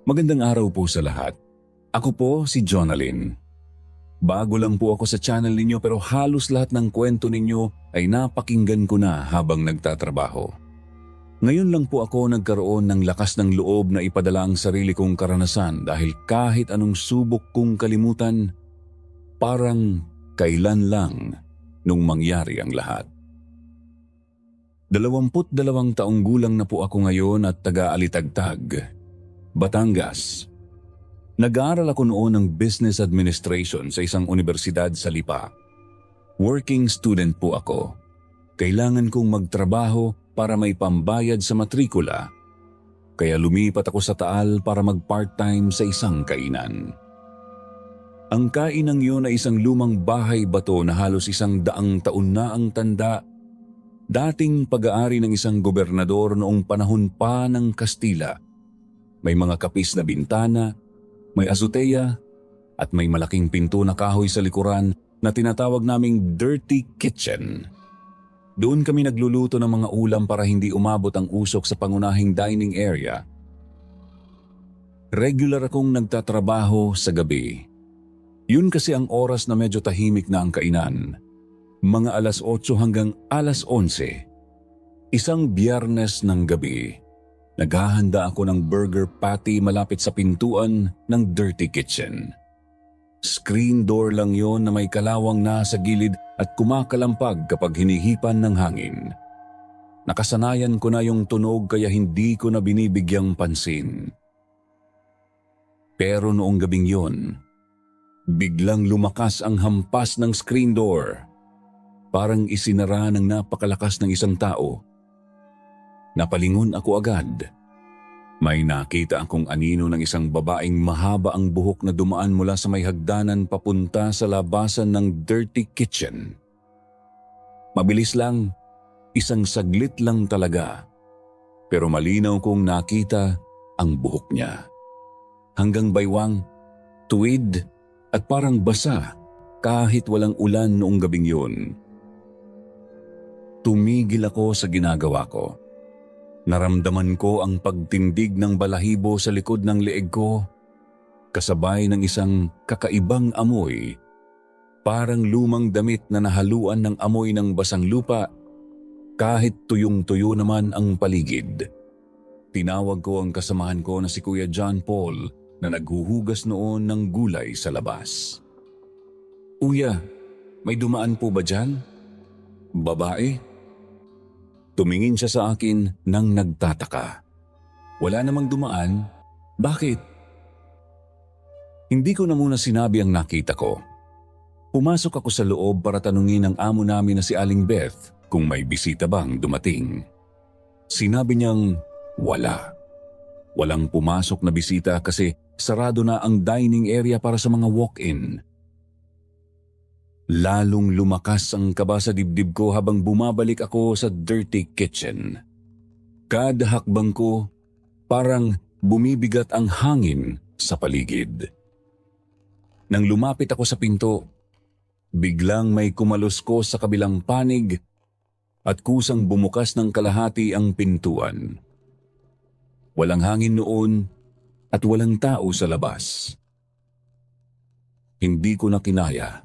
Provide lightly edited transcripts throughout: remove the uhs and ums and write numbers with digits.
Magandang araw po sa lahat. Ako po si Jonalyn. Bago lang po ako sa channel ninyo pero halos lahat ng kwento ninyo ay napakinggan ko na habang nagtatrabaho. Ngayon lang po ako nagkaroon ng lakas ng loob na ipadala ang sarili kong karanasan dahil kahit anong subok kong kalimutan, parang kailan lang nung mangyari ang lahat. 22 taong gulang na po ako ngayon at taga-Alitagtag, Batangas. Nag-aaral ako noon ng Business Administration sa isang universidad sa Lipa. Working student po ako. Kailangan kong magtrabaho para may pambayad sa matrikula. Kaya lumipat ako sa Taal para mag-part-time sa isang kainan. Ang kainang yun ay isang lumang bahay bato na halos 100 taon na ang tanda. Dating pag-aari ng isang gobernador noong panahon pa ng Kastila. May mga kapis na bintana, may azotea, at may malaking pinto na kahoy sa likuran na tinatawag naming dirty kitchen. Doon kami nagluluto ng mga ulam para hindi umabot ang usok sa pangunahing dining area. Regular akong nagtatrabaho sa gabi. Yun kasi ang oras na medyo tahimik na ang kainan. Mga 8:00 hanggang 11:00. Isang Biyernes ng gabi. Naghahanda ako ng burger patty malapit sa pintuan ng dirty kitchen. Screen door lang yon na may kalawang nasa gilid at kumakalampag kapag hinihipan ng hangin. Nakasanayan ko na yung tunog kaya hindi ko na binibigyang pansin. Pero noong gabing yon, biglang lumakas ang hampas ng screen door. Parang isinara ng napakalakas ng isang tao. Napalingon ako agad. May nakita akong anino ng isang babaeng mahaba ang buhok na dumaan mula sa may hagdanan papunta sa labasan ng dirty kitchen. Mabilis lang, isang saglit lang talaga. Pero malinaw kong nakita ang buhok niya. Hanggang baywang, tuwid at parang basa kahit walang ulan noong gabing yun. Tumigil ako sa ginagawa ko. Naramdaman ko ang pagtindig ng balahibo sa likod ng leeg ko, kasabay ng isang kakaibang amoy, parang lumang damit na nahaluan ng amoy ng basang lupa, kahit tuyong-tuyo naman ang paligid. Tinawag ko ang kasamahan ko na si Kuya John Paul na naghuhugas noon ng gulay sa labas. "Kuya, may dumaan po ba dyan?" "Babae?" Tumingin siya sa akin nang nagtataka. "Wala namang dumaan. Bakit?" Hindi ko na muna sinabi ang nakita ko. Pumasok ako sa loob para tanungin ang amo namin na si Aling Beth kung may bisita bang dumating. Sinabi niyang wala. Walang pumasok na bisita kasi sarado na ang dining area para sa mga walk-in. Lalong lumakas ang kaba sa dibdib ko habang bumabalik ako sa dirty kitchen. Kada hakbang ko, parang bumibigat ang hangin sa paligid. Nang lumapit ako sa pinto, biglang may kumaluskos sa kabilang panig at kusang bumukas ng kalahati ang pintuan. Walang hangin noon at walang tao sa labas. Hindi ko na kinaya.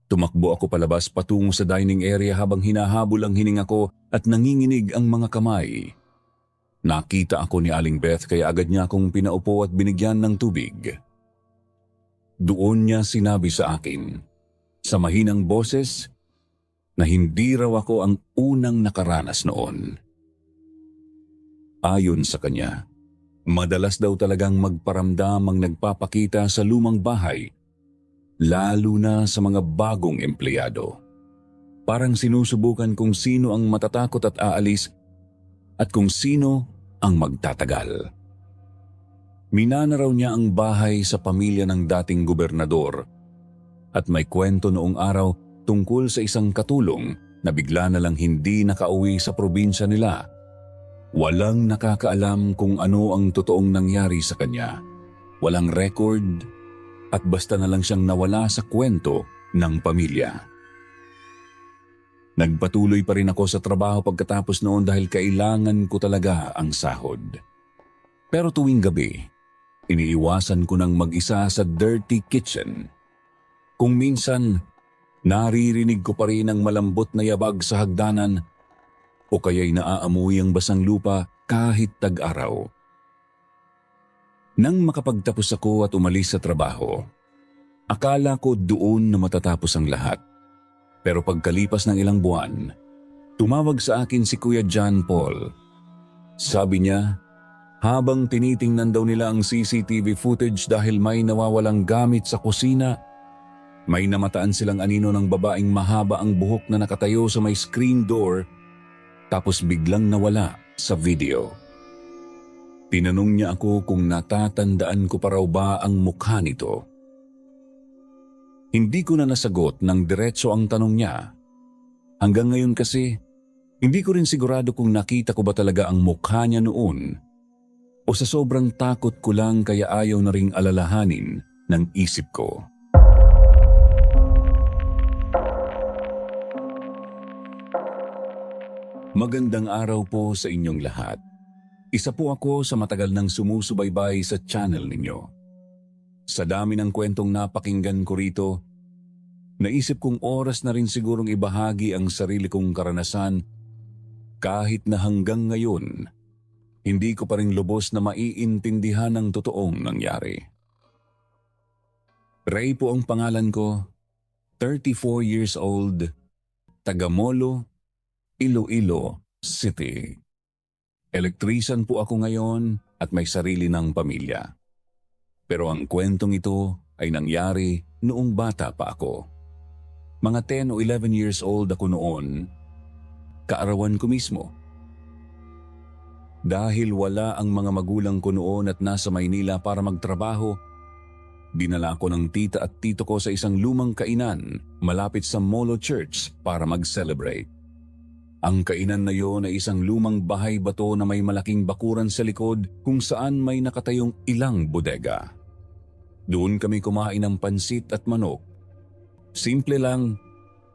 Tumakbo ako palabas patungo sa dining area habang hinahabol ang hininga ko at nanginginig ang mga kamay. Nakita ako ni Aling Beth kaya agad niya akong pinaupo at binigyan ng tubig. Doon niya sinabi sa akin, sa mahinang boses, na hindi raw ako ang unang nakaranas noon. Ayon sa kanya, madalas daw talagang magparamdam ang nagpapakita sa lumang bahay, lalo na sa mga bagong empleyado. Parang sinusubukan kung sino ang matatakot at aalis at kung sino ang magtatagal. Minana raw niya ang bahay sa pamilya ng dating gobernador at may kwento noong araw tungkol sa isang katulong na bigla na lang hindi nakauwi sa probinsya nila. Walang nakakaalam kung ano ang totoong nangyari sa kanya. Walang record at basta na lang siyang nawala sa kwento ng pamilya. Nagpatuloy pa rin ako sa trabaho pagkatapos noon dahil kailangan ko talaga ang sahod. Pero tuwing gabi, Iniiwasan ko ng mag-isa sa dirty kitchen. Kung minsan, naririnig ko pa rin ang malambot na yabag sa hagdanan o kaya'y naaamoy ang basang lupa kahit tag-araw. Nang makapagtapos ako at umalis sa trabaho, akala ko doon na matatapos ang lahat. Pero pagkalipas ng ilang buwan, tumawag sa akin si Kuya John Paul. Sabi niya, habang tinitingnan daw nila ang CCTV footage dahil may nawawalang gamit sa kusina, may namataan silang anino ng babaeng mahaba ang buhok na nakatayo sa may screen door tapos biglang nawala sa video. Tinanong niya ako kung natatandaan ko pa raw ba ang mukha nito. Hindi ko na nasagot ng diretso ang tanong niya. Hanggang ngayon kasi, hindi ko rin sigurado kung nakita ko ba talaga ang mukha niya noon o sa sobrang takot ko lang kaya ayaw na ring alalahanin ng isip ko. Magandang araw po sa inyong lahat. Isa po ako sa matagal nang sumusubaybay sa channel ninyo. Sa dami ng kwentong napakinggan ko rito, naisip kong oras na rin sigurong ibahagi ang sarili kong karanasan kahit na hanggang ngayon, hindi ko pa rin lubos na maiintindihan ang totoong nangyari. Ray po ang pangalan ko, 34 years old, taga Molo, Iloilo City. Elektrisan po ako ngayon at may sarili ng pamilya. Pero ang kwentong ito ay nangyari noong bata pa ako. Mga 10 o 11 years old ako noon, kaarawan ko mismo. Dahil wala ang mga magulang ko noon at nasa Maynila para magtrabaho, dinala ko ng tita at tito ko sa isang lumang kainan malapit sa Molo Church para mag-celebrate. Ang kainan na yon ay isang lumang bahay bato na may malaking bakuran sa likod kung saan may nakatayong ilang bodega. Doon kami kumain ng pansit at manok. Simple lang,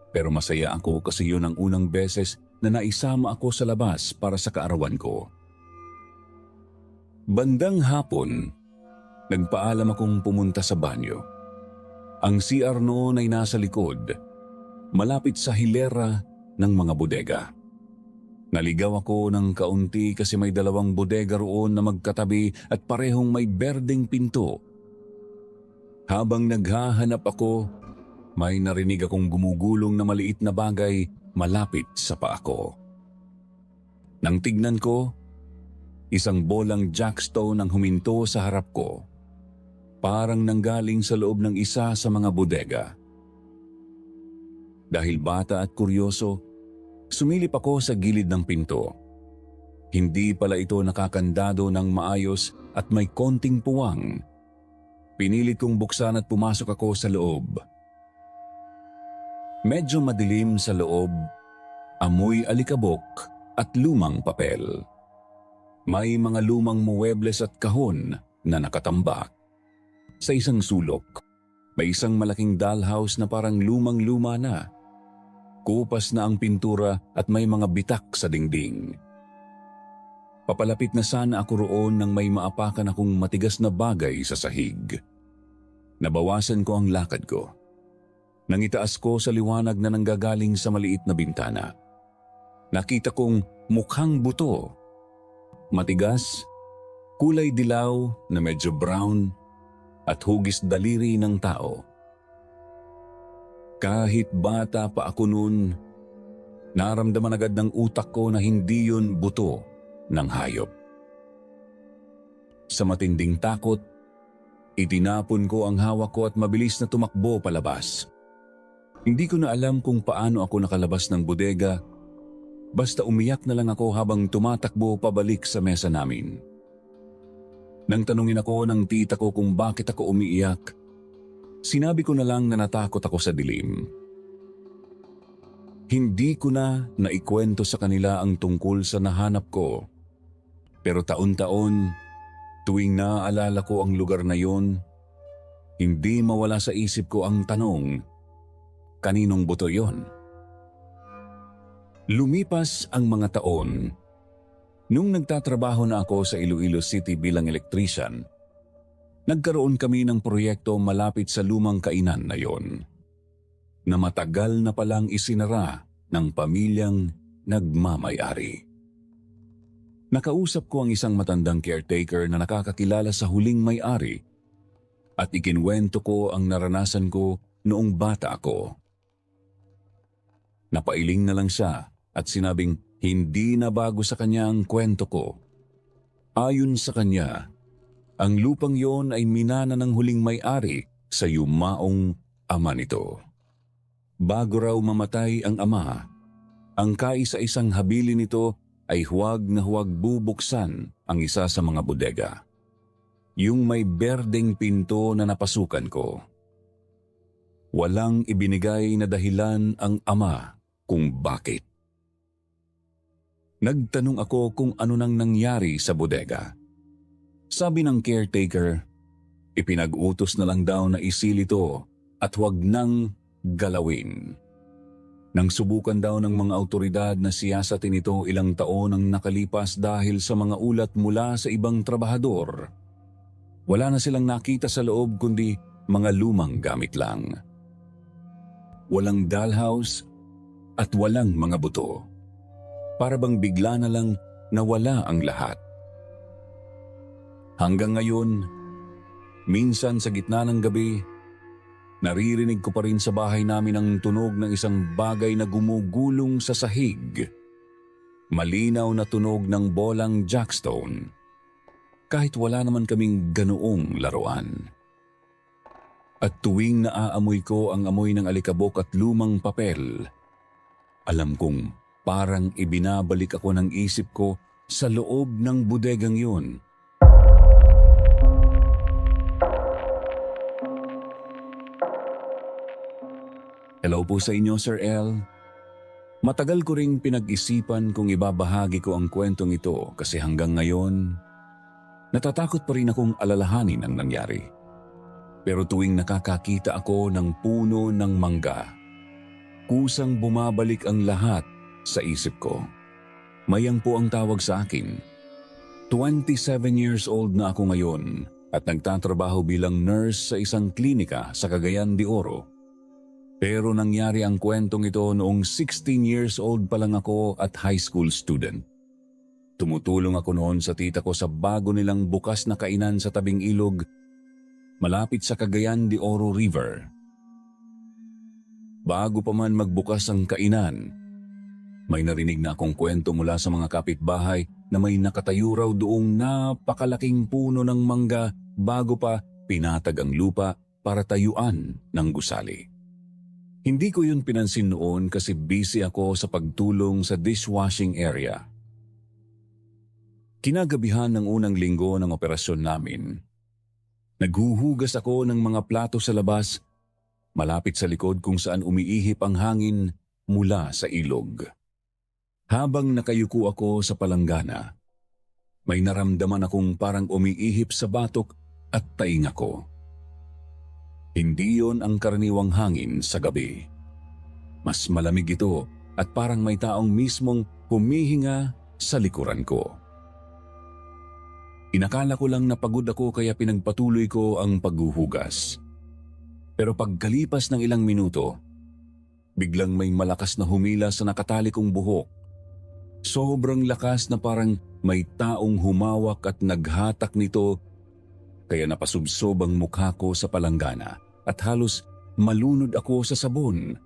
pero masaya ako kasi yun ang unang beses na naisama ako sa labas para sa kaarawan ko. Bandang hapon, nagpaalam akong pumunta sa banyo. Ang CR noon ay nasa likod, malapit sa hilera ng mga bodega. Naligaw ako ng kaunti kasi may dalawang bodega roon na magkatabi at parehong may berdeng pinto. Habang naghahanap ako, may narinig akong gumugulong na maliit na bagay malapit sa paa ko. Nang tignan ko, isang bolang jackstone ang huminto sa harap ko. Parang nanggaling sa loob ng isa sa mga bodega. Dahil bata at kuryoso, sumilip ako sa gilid ng pinto. Hindi pala ito nakakandado ng maayos at may konting puwang. Pinilit kong buksan at pumasok ako sa loob. Medyo madilim sa loob, amoy alikabok at lumang papel. May mga lumang muwebles at kahon na nakatambak. Sa isang sulok, may isang malaking dollhouse na parang lumang-luma na. Kupas na ang pintura at may mga bitak sa dingding. Papalapit na sana ako roon nang may maapakan akong matigas na bagay sa sahig. Nabawasan ko ang lakad ko. Nangitaas ko sa liwanag na nanggagaling sa maliit na bintana. Nakita kong mukhang buto. Matigas, kulay dilaw na medyo brown at hugis daliri ng tao. Kahit bata pa ako noon, naramdaman agad ng utak ko na hindi yun buto ng hayop. Sa matinding takot, itinapon ko ang hawak ko at mabilis na tumakbo palabas. Hindi ko na alam kung paano ako nakalabas ng bodega, basta umiyak na lang ako habang tumatakbo pabalik sa mesa namin. Nang tanungin ako ng tita ko kung bakit ako umiiyak, sinabi ko na lang na natakot ako sa dilim. Hindi ko na naikwento sa kanila ang tungkol sa nahanap ko, pero taon-taon, tuwing naaalala ko ang lugar na yon, hindi mawala sa isip ko ang tanong, kaninong buto yon? Lumipas ang mga taon. Nung nagtatrabaho na ako sa Iloilo City bilang electrician, Nagkaroon kami ng proyekto malapit sa lumang kainan na yon, na matagal na palang isinara ng pamilyang nagmamay-ari. Nakausap ko ang isang matandang caretaker na nakakakilala sa huling may-ari at ikinwento ko ang naranasan ko noong bata ako. Napailing na lang siya at sinabing hindi na bago sa kanya ang kwento ko. Ayon sa kanya, ang lupang yon ay minana ng huling may-ari sa yumaong ama nito. Bago raw mamatay ang ama, ang kaisa-isang habili nito ay huwag na huwag bubuksan ang isa sa mga bodega. Yung may berdeng pinto na napasukan ko. Walang ibinigay na dahilan ang ama kung bakit. Nagtanong ako kung ano nang nangyari sa bodega. Sabi ng caretaker, ipinag-utos na lang daw na isil ito at huwag nang galawin. Nang subukan daw ng mga autoridad na siyasatin ito ilang taon ang nakalipas dahil sa mga ulat mula sa ibang trabahador, wala na silang nakita sa loob kundi mga lumang gamit lang. Walang dollhouse at walang mga buto. Para bang bigla na lang nawala ang lahat. Hanggang ngayon, minsan sa gitna ng gabi, naririnig ko pa rin sa bahay namin ang tunog ng isang bagay na gumugulong sa sahig. Malinaw na tunog ng bolang jackstone. Kahit wala naman kaming ganoong laruan. At tuwing naaamoy ko ang amoy ng alikabok at lumang papel, alam kong parang ibinabalik ako ng isip ko sa loob ng bodegang yun. Hello po sa inyo, Sir L. Matagal ko ring pinag-isipan kung ibabahagi ko ang kwentong ito kasi hanggang ngayon, natatakot pa rin akong alalahanin ang nangyari. Pero tuwing nakakakita ako ng puno ng mangga, kusang bumabalik ang lahat sa isip ko. Mayang po ang tawag sa akin. 27 years old na ako ngayon at nagtatrabaho bilang nurse sa isang klinika sa Cagayan de Oro. Pero nangyari ang kwentong ito noong 16 years old pa lang ako at high school student. Tumutulong ako noon sa tita ko sa bago nilang bukas na kainan sa tabing ilog, malapit sa Cagayan de Oro River. Bago pa man magbukas ang kainan, may narinig na akong kwento mula sa mga kapitbahay na may nakatayo raw doong napakalaking puno ng mangga bago pa pinatag ang lupa para tayuan ng gusali. Hindi ko yun pinansin noon kasi busy ako sa pagtulong sa dishwashing area. Kinagabihan ng unang linggo ng operasyon namin, naghuhugas ako ng mga plato sa labas, malapit sa likod kung saan umiihip ang hangin mula sa ilog. Habang nakayuko ako sa palanggana, may naramdaman akong parang umiihip sa batok at taing ako. Hindi yon ang karaniwang hangin sa gabi. Mas malamig ito at parang may taong mismong humihinga sa likuran ko. Inakala ko lang na pagod ako kaya pinagpatuloy ko ang paghuhugas. Pero pagkalipas ng ilang minuto, biglang may malakas na humila sa nakatali kong buhok. Sobrang lakas na parang may taong humawak at naghatak nito, kaya napasubsob ang mukha ko sa palanggana at halos malunod ako sa sabon.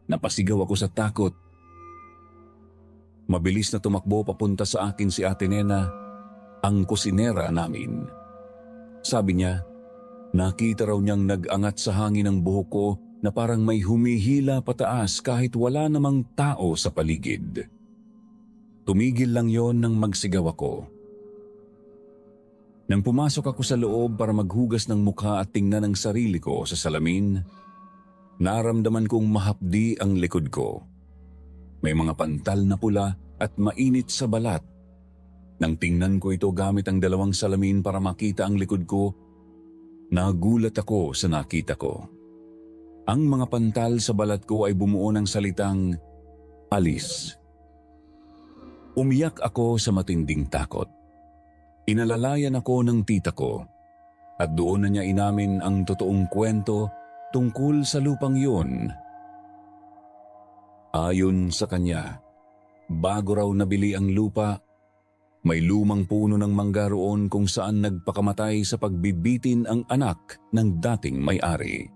Napasigaw ako sa takot. Mabilis na tumakbo papunta sa akin si Ate Nena, ang kusinera namin. Sabi niya, nakita raw niyang nag-angat sa hangin ang buhok ko na parang may humihila pataas kahit wala namang tao sa paligid. Tumigil lang yon nang magsigaw ako. Nang pumasok ako sa loob para maghugas ng mukha at tingnan ang sarili ko sa salamin, naramdaman kong mahapdi ang likod ko. May mga pantal na pula at mainit sa balat. Nang tingnan ko ito gamit ang dalawang salamin para makita ang likod ko, nagulat ako sa nakita ko. Ang mga pantal sa balat ko ay bumuo ng salitang, "Alis." Umiyak ako sa matinding takot. Inalalayan ako ng tita ko. At doon na niya inamin ang totoong kwento tungkol sa lupang yun. Ayon sa kanya, bago raw nabili ang lupa, may lumang puno ng mangga roon kung saan nagpakamatay sa pagbibitin ang anak ng dating may-ari.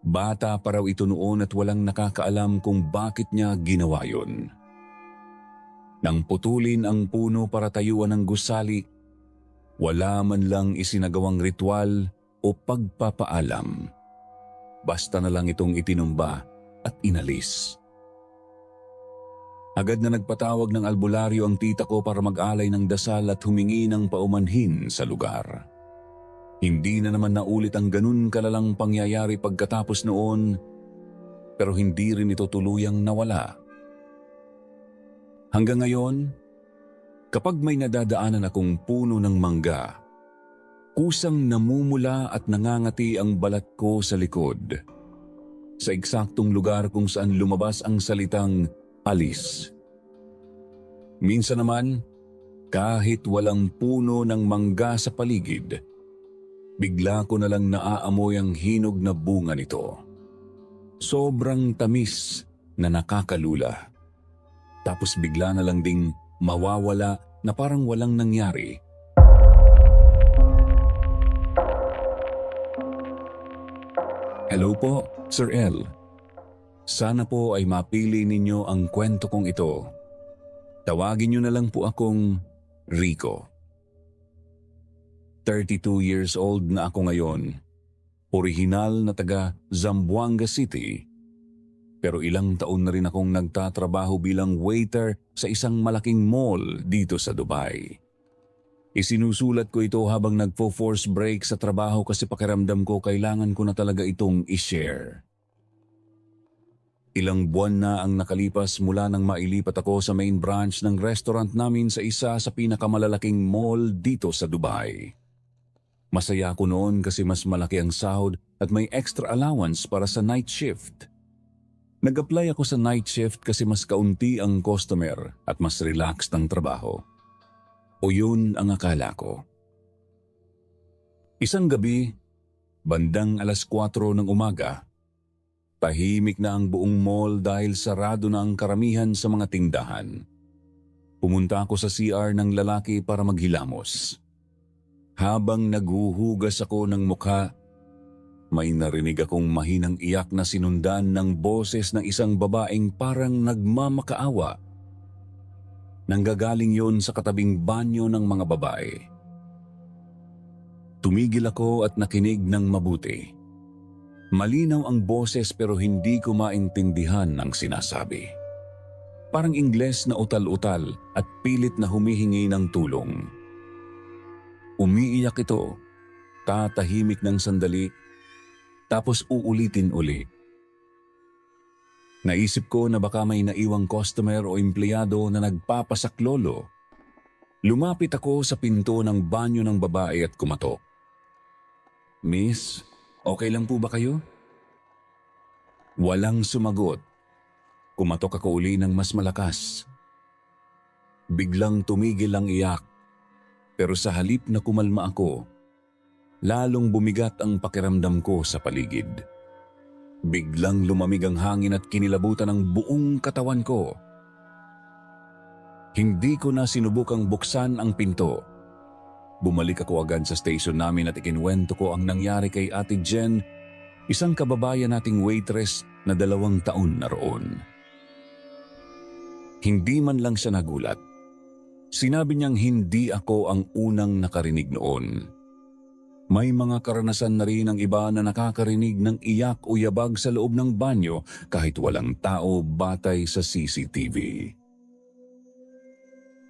Bata pa raw ito noon at walang nakakaalam kung bakit niya ginawa yun. Nang putulin ang puno para tayuan ng gusali, wala man lang isinagawang ritual o pagpapaalam. Basta na lang itong itinumba at inalis. Agad na nagpatawag ng albularyo ang tita ko para mag-alay ng dasal at humingi ng paumanhin sa lugar. Hindi na naman naulit ang ganun kalalang pangyayari pagkatapos noon, pero hindi rin ito tuluyang nawala. Hanggang ngayon, kapag may nadadaanan akong puno ng mangga, kusang namumula at nangangati ang balat ko sa likod, sa eksaktong lugar kung saan lumabas ang salitang alis. Minsan naman, kahit walang puno ng mangga sa paligid, bigla ko na lang naaamoy ang hinog na bunga nito. Sobrang tamis na nakakalula. Tapos bigla na lang ding mawawala na parang walang nangyari. Hello po, Sir L. Sana po ay mapili ninyo ang kwento kong ito. Tawagin niyo na lang po akong Rico. 32 years old na ako ngayon. Orihinal na taga Zamboanga City. Pero ilang taon na rin akong nagtatrabaho bilang waiter sa isang malaking mall dito sa Dubai. Isinusulat ko ito habang nagpo-force break sa trabaho kasi pakiramdam ko kailangan ko na talaga itong i-share. Ilang buwan na ang nakalipas mula nang mailipat ako sa main branch ng restaurant namin sa isa sa pinakamalalaking mall dito sa Dubai. Masaya ako noon kasi mas malaki ang sahod at may extra allowance para sa night shift. Nag-apply ako sa night shift kasi mas kaunti ang customer at mas relaxed ang trabaho. O yun ang akala ko. Isang gabi, bandang 4:00 ng umaga, tahimik na ang buong mall dahil sarado na ang karamihan sa mga tindahan. Pumunta ako sa CR ng lalaki para maghilamos. Habang naghuhugas ako ng mukha, may narinig akong mahinang iyak na sinundan ng boses ng isang babaeng parang nagmamakaawa. Nanggagaling yon sa katabing banyo ng mga babae. Tumigil ako at nakinig ng mabuti. Malinaw ang boses pero hindi ko maintindihan ang sinasabi. Parang Ingles na utal-utal at pilit na humihingi ng tulong. Umiiyak ito, tatahimik ng sandali, tapos uulitin uli. Naisip ko na baka may naiwang customer o empleyado na nagpapasaklolo. Lumapit ako sa pinto ng banyo ng babae at kumatok. Miss, okay lang po ba kayo? Walang sumagot. Kumatok ako uli ng mas malakas. Biglang tumigil ang iyak, pero sa halip na kumalma ako, lalong bumigat ang pakiramdam ko sa paligid. Biglang lumamig ang hangin at kinilabutan ang buong katawan ko. Hindi ko na sinubukang buksan ang pinto. Bumalik ako agad sa station namin at ikinwento ko ang nangyari kay Ate Jen, isang kababayan nating waitress na 2 taon na roon. Hindi man lang siya nagulat. Sinabi niyang hindi ako ang unang nakarinig noon. May mga karanasan na rin ang iba na nakakarinig ng iyak o yabag sa loob ng banyo kahit walang tao batay sa CCTV.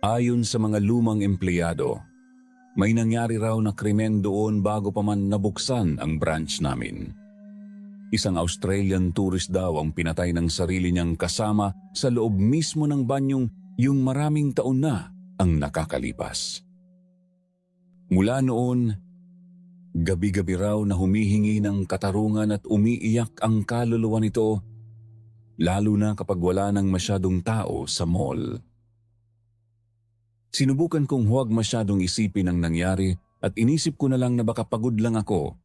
Ayon sa mga lumang empleyado, may nangyari raw na krimen doon bago pa man nabuksan ang branch namin. Isang Australian tourist daw ang pinatay ng sarili niyang kasama sa loob mismo ng banyong yung maraming taon na ang nakakalipas. Mula noon, gabi-gabi raw na humihingi ng katarungan at umiiyak ang kaluluwa nito, lalo na kapag wala nang masyadong tao sa mall. Sinubukan kong huwag masyadong isipin ang nangyari at inisip ko na lang na baka pagod lang ako.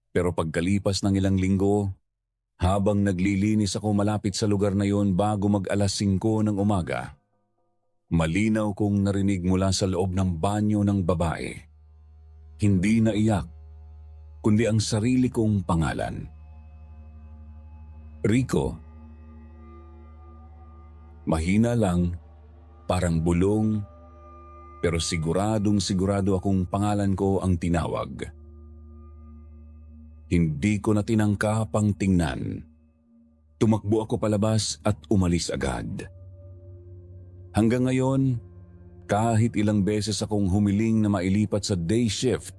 Pero pagkalipas ng ilang linggo, habang naglilinis ako malapit sa lugar na yon bago mag-alas 5 ng umaga, malinaw kong narinig mula sa loob ng banyo ng babae. Hindi na iyak, kundi ang sarili kong pangalan. Rico. Mahina lang, parang bulong, pero sigurado akong pangalan ko ang tinawag. Hindi ko na tinangka pang tingnan. Tumakbo ako palabas at umalis agad. Hanggang ngayon, kahit ilang beses akong humiling na mailipat sa day shift,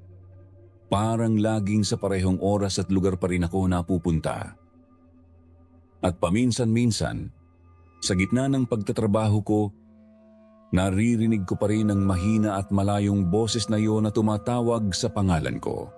parang laging sa parehong oras at lugar pa rin ako napupunta. At paminsan-minsan, sa gitna ng pagtatrabaho ko, naririnig ko pa rin ang mahina at malayong boses na yon na tumatawag sa pangalan ko.